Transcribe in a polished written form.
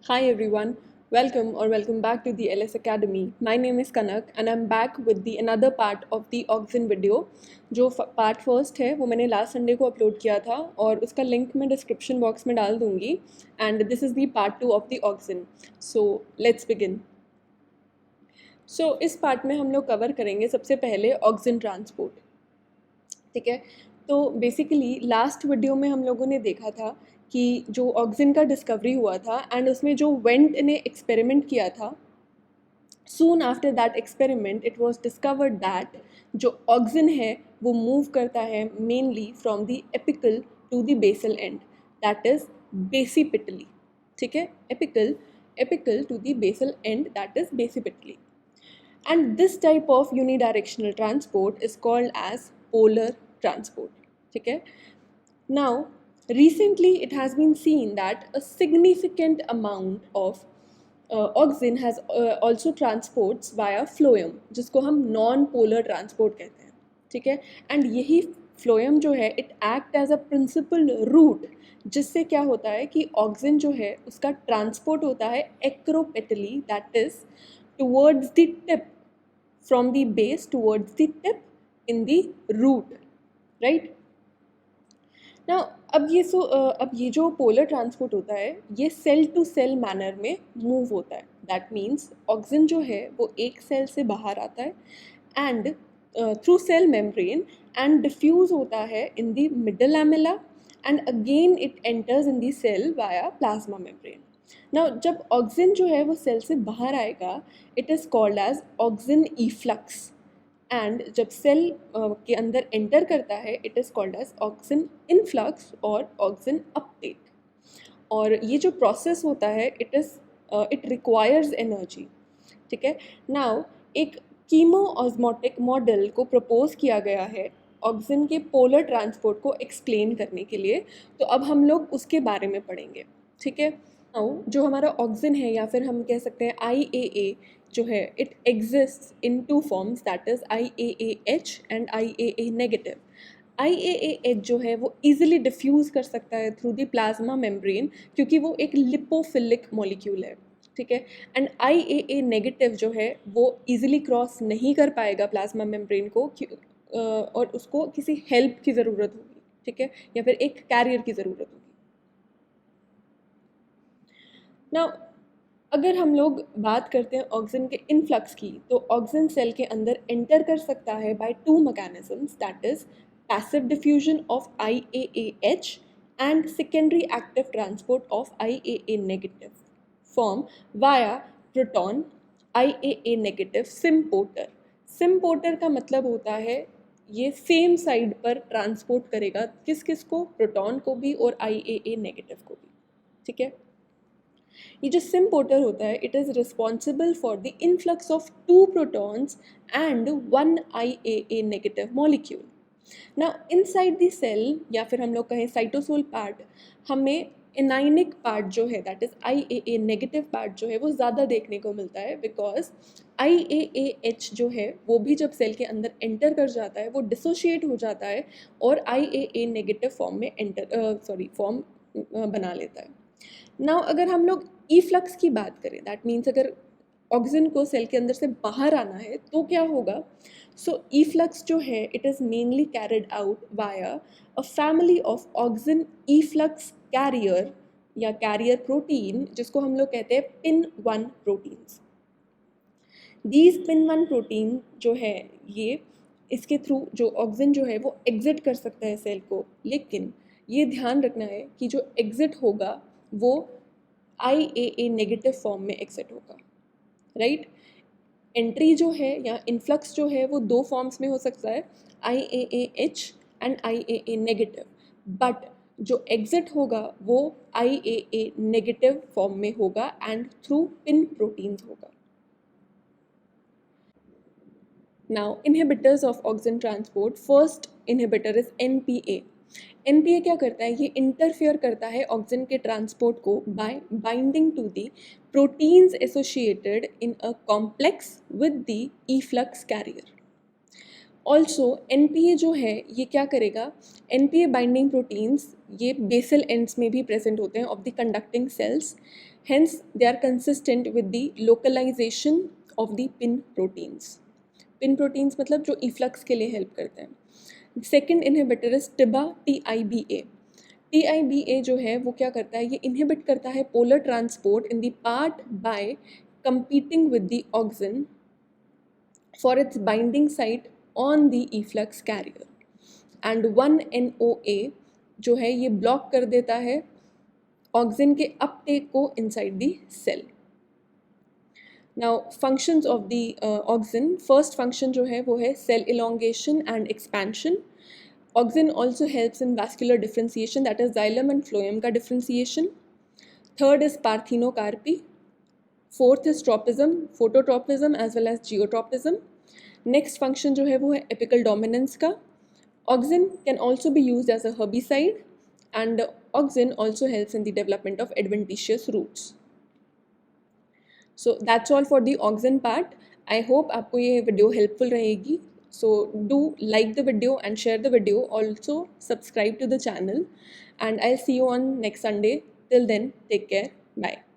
Hi everyone, welcome back to the LS Academy. My name is Kanak and I'm back with the another part of the Auxin video. जो part first है वो मैंने last Sunday को upload किया था और उसका link मैं डिस्क्रिप्शन बॉक्स में डाल दूंगी and this is the part 2 of the auxin. So let's begin. So इस पार्ट में हम लोग कवर करेंगे सबसे पहले ऑक्सिन ट्रांसपोर्ट. ठीक है, तो बेसिकली लास्ट वीडियो में हम लोगों ने देखा था कि जो ऑक्सिन का डिस्कवरी हुआ था एंड उसमें जो वेंट ने एक्सपेरिमेंट किया था, soon after that experiment it was discovered that जो ऑक्सिन है वो मूव करता है mainly from the apical to the basal end, that is basipetally. ठीक है, apical to the basal end, that is basipetally. And this type of unidirectional transport is called as polar transport. Okay. Now, recently it has been seen that a significant amount of auxin has also transports via phloem, जिसको हम non-polar transport कहते हैं. ठीक है, and यही phloem जो है it act as a principal route, जिससे क्या होता है कि ऑक्सिन जो है उसका ट्रांसपोर्ट होता है acropetally, that is towards the tip, from the base towards the tip in the root, right? Now अब ये जो पोलर ट्रांसपोर्ट होता है ये सेल टू सेल मैनर में मूव होता है. दैट मीन्स ऑक्सिन जो है वो एक सेल से बाहर आता है and through cell membrane and diffuse होता है in the middle lamella and again it enters in the cell via plasma membrane. Now जब ऑक्सिन जो है वो सेल से बाहर आएगा it is called as auxin efflux and जब सेल के अंदर एंटर करता है it is called as auxin influx और ऑक्सिन अपटेक. और ये जो प्रोसेस होता है इट रिक्वायर्स एनर्जी. ठीक है, नाउ एक कीमो ऑस्मोटिक मॉडल को प्रपोज किया गया है ऑक्सिन के पोलर ट्रांसपोर्ट को एक्सप्लेन करने के लिए, तो अब हम लोग उसके बारे में पढ़ेंगे. ठीक है, नाउ जो हमारा ऑक्सिन है या फिर हम कह सकते हैं IAA जो है it exist in two forms, that is IAAH and IAA negative. IAAH जो है वो इजीली डिफ्यूज़ कर सकता है थ्रू द प्लाज्मा मेम्ब्रेन क्योंकि वो एक लिपोफिलिक मॉलिक्यूल है. ठीक है, एंड IAA नेगेटिव जो है वो इजीली क्रॉस नहीं कर पाएगा प्लाज्मा मेम्ब्रेन को और उसको किसी हेल्प की ज़रूरत होगी. ठीक है, या फिर एक कैरियर की ज़रूरत होगी. नाउ अगर हम लोग बात करते हैं ऑक्सिन के इनफ्लक्स की, तो ऑक्सिन सेल के अंदर एंटर कर सकता है by two mechanisms, that is passive diffusion of IAAH and secondary active transport of IAA negative form via proton IAA negative symporter. Symporter का मतलब होता है ये सेम साइड पर ट्रांसपोर्ट करेगा किस किस को, प्रोटॉन को भी और IAA नेगेटिव को भी. ठीक है, ये जो सिम्पोर्टर होता है it is responsible for the influx of 2 protons and 1 IAA negative molecule. ना इनसाइड द सेल या फिर हम लोग कहें साइटोसोल पार्ट, हमें एनाइनिक पार्ट जो है that is IAA negative part जो है वो ज़्यादा देखने को मिलता है बिकॉज IAAH जो है वो भी जब सेल के अंदर एंटर कर जाता है वो डिसोशिएट हो जाता है और IAA नेगेटिव फॉर्म में फॉर्म बना लेता है. नाउ अगर हम लोग ईफ्लक्स की बात करें, दैट मीन्स अगर ऑक्सिन को सेल के अंदर से बाहर आना है तो क्या होगा. सो ईफ्लक्स जो है it is mainly carried out via a family of auxin efflux carrier या कैरियर प्रोटीन जिसको हम लोग कहते हैं PIN1 proteins. These PIN1 protein जो है ये इसके थ्रू जो ऑक्सिन जो है वो एग्जिट कर सकता है सेल को, लेकिन ये ध्यान रखना है कि जो एग्जिट होगा वो IAA नेगेटिव फॉर्म में एग्जिट होगा. राइट, एंट्री जो है या इनफ्लक्स जो है वो 2 फॉर्म्स में हो सकता है, IAAH and IAA negative, but जो एग्जिट होगा वो IAA नेगेटिव फॉर्म में होगा एंड थ्रू पिन प्रोटीन्स होगा. Now inhibitors of auxin transport, first inhibitor is NPA. NPA क्या करता है, ये इंटरफेयर करता है ऑक्सिन के ट्रांसपोर्ट को by binding to the proteins associated in a complex with the efflux carrier. Also NPA जो है ये क्या करेगा, NPA बाइंडिंग प्रोटीन्स ये बेसल एंड्स में भी प्रेजेंट होते हैं of the conducting cells Hence they are consistent with the localization of the pin proteins. Pin proteins मतलब जो efflux के लिए help करते हैं. Second inhibitor is TIBA, TIBA. TIBA जो है वो क्या करता है, ये inhibit करता है polar transport in the part by competing with the auxin for its binding site on the efflux carrier. And 1NOA जो है ये block कर देता है ऑक्सिन के अपटेक को inside the cell. Now functions of the auxin, first function जो है वो है cell elongation and expansion. Auxin also helps in vascular differentiation, that is xylem and phloem का differentiation. Third is parthenocarpy. Fourth is tropism, phototropism as well as geotropism. Next function जो है वो है apical dominance का. Auxin can also be used as a herbicide and auxin also helps in the development of adventitious roots. So that's all for the auxin part. I hope आपको ये video helpful रहेगी. So do like the video and share the video. Also subscribe to the channel and I'll see you on next Sunday. Till then, take care. Bye.